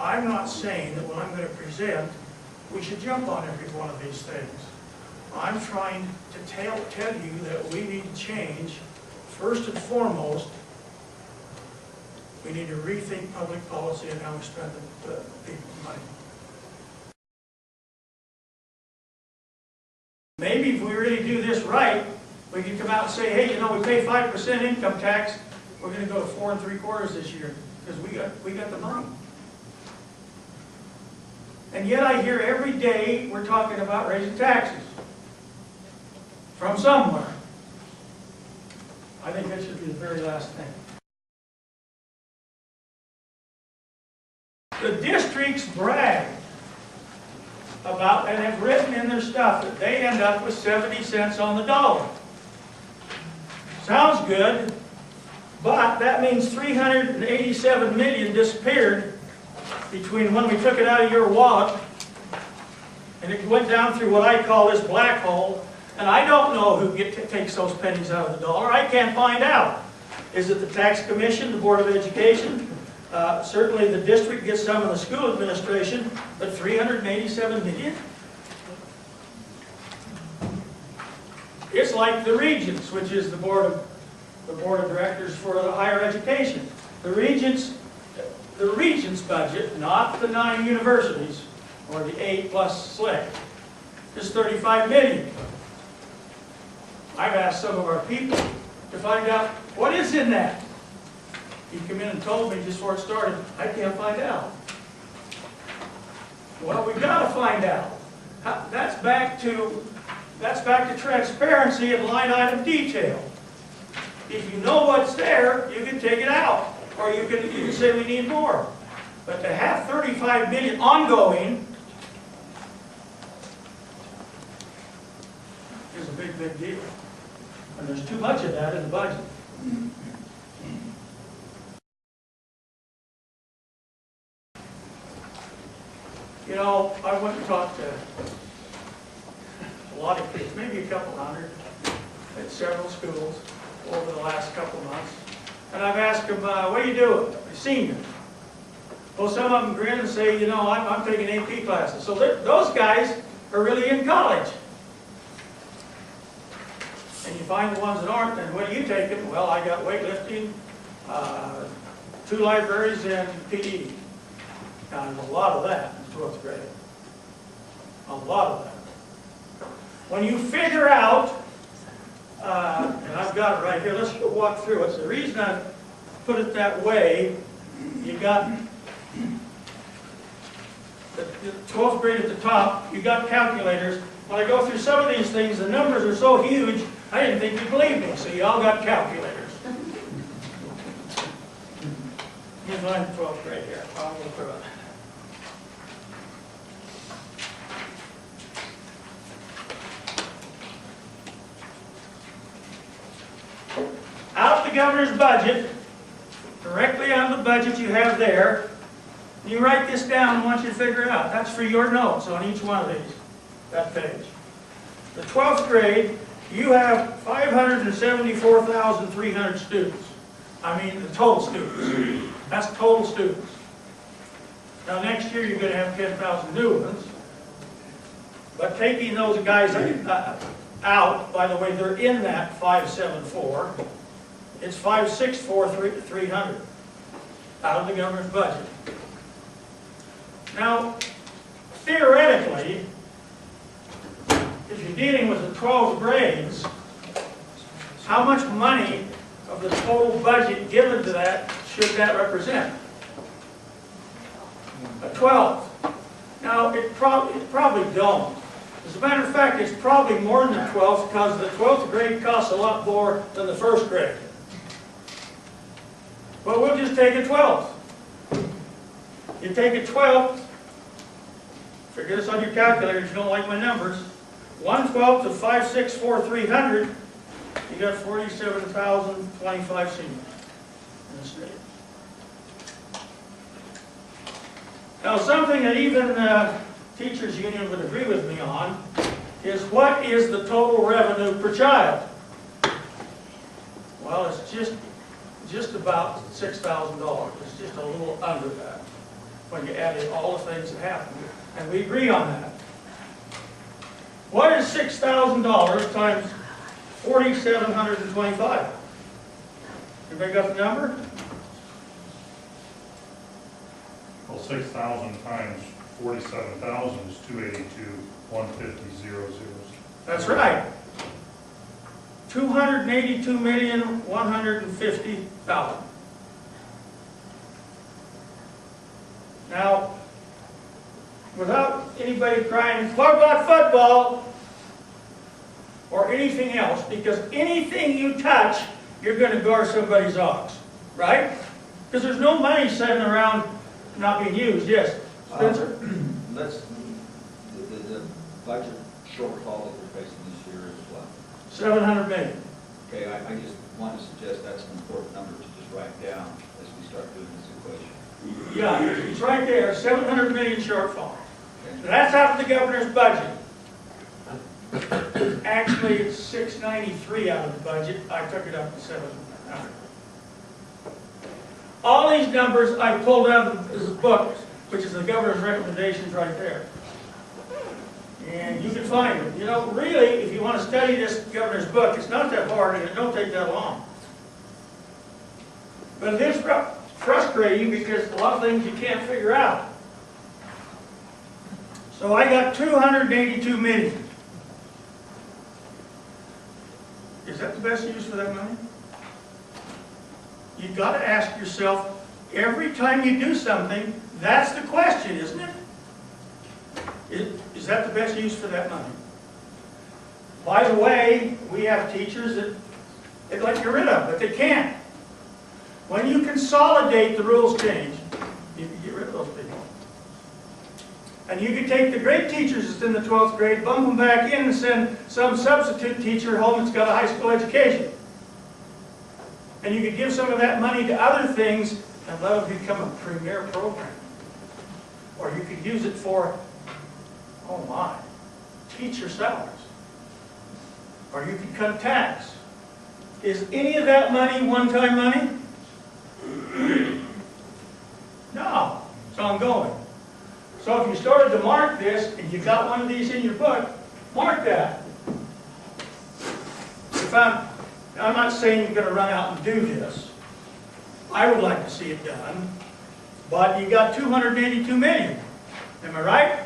I'm not saying that when I'm going to present, we should jump on every one of these things. I'm trying to tell you that we need to change. First and foremost, we need to rethink public policy and how we spend the people's money. Maybe if we really do this right, we can come out and say, hey, you know, we pay 5% income tax, we're going to go to 4 3/4 this year because we got the money. And yet I hear every day we're talking about raising taxes from somewhere. I think that should be the very last thing. The districts brag about, and have written in their stuff, that they end up with 70 cents on the dollar. Sounds good, but that means 387 million disappeared between when we took it out of your wallet and it went down through what I call this black hole, and I don't know who takes those pennies out of the dollar. I can't find out. Is it the tax commission, the Board of Education? Certainly the district gets some of the school administration, but 387 million? It's like the Regents, which is the board of directors for the higher education. The Regents budget, not the 9 universities or the 8 plus SLIC, is 35 million. I've asked some of our people to find out what is in that. He came in and told me just before it started, I can't find out. Well, we've got to find out. That's back to transparency and line item detail. If you know what's there, you can take it out, or you can say we need more. But to have 35 million ongoing is a big, big deal. And there's too much of that in the budget. You know, I went and talked to a lot of kids, maybe a couple hundred, at several schools over the last couple months. And I've asked them, what are you doing? Seniors. Well, some of them grin and say, you know, I'm taking AP classes. So those guys are really in college. And you find the ones that aren't, and what are you taking? Well, I got weightlifting, 2 libraries, and PE. Now, there's a lot of that in 12th grade. A lot of that. When you figure out, and I've got it right here, let's walk through it. So the reason I put it that way, you got the 12th grade at the top, you got calculators. When I go through some of these things, the numbers are so huge, I didn't think you'd believe me, so you all got calculators. Here's mine in 12th grade here. I'll go through it. Out of the governor's budget, directly out of the budget you have there, you write this down and I want you to figure it out. That's for your notes on each one of these, that page. The 12th grade, you have 574,300 students. I mean, the total students. That's total students. Now, next year, you're going to have 10,000 new ones. But taking those guys out, by the way, they're in that 574. It's 564,300 out of the governor's budget. Now, theoretically, if you're dealing with the 12 grades, how much money of the total budget given to that should that represent? A 12th. Now, it probably don't. As a matter of fact, it's probably more than the 12th because the 12th grade costs a lot more than the 1st grade. But we'll just take a 12th. You take a 12th, figure this on your calculator if you don't like my numbers, 1/12 of 564,300, you got 47,025 seniors in the state. Now, something that even the teachers union would agree with me on is what is the total revenue per child? Well, it's just about $6,000. It's just a little under that. when you add in all the things that happen. And we agree on that. What is $6,000 times 4,725? Everybody got the number? Well, 6,000 times 47,000 is 282,150,000. That's right. 282,150,000. Now, without anybody crying, what about football or anything else? Because anything you touch, you're going to gore somebody's ox, right? Because there's no money sitting around not being used. Yes, Spencer? The budget shortfall that we're facing this year is what? 700 million. Okay, I just want to suggest that's an important number to just write down as we start doing this equation. Yeah, it's right there, 700 million shortfall. Okay. That's out of the governor's budget. Actually, it's 693 out of the budget. I took it up to 700. All these numbers I pulled out of this book, which is the governor's recommendations right there. And you can find it. You know, really, if you want to study this governor's book, it's not that hard and it don't take that long. But it is frustrating because a lot of things you can't figure out. So I got 282 million. Is that the best use for that money? You've got to ask yourself, every time you do something, that's the question, isn't it? Is that the best use for that money? By the way, we have teachers that they'd like to get rid of, but they can't. When you consolidate, the rules change. You can get rid of those people. And you can take the great teachers that's in the 12th grade, bump them back in and send some substitute teacher home that's got a high school education. And you could give some of that money to other things and let it become a premier program. Or you could use it for, oh my, teacher salaries. Or you could cut tax. Is any of that money one-time money? No, it's ongoing. So if you started to mark this and you got one of these in your book, mark that. If I'm not saying you're going to run out and do this. I would like to see it done. But you got 282 million. Am I right?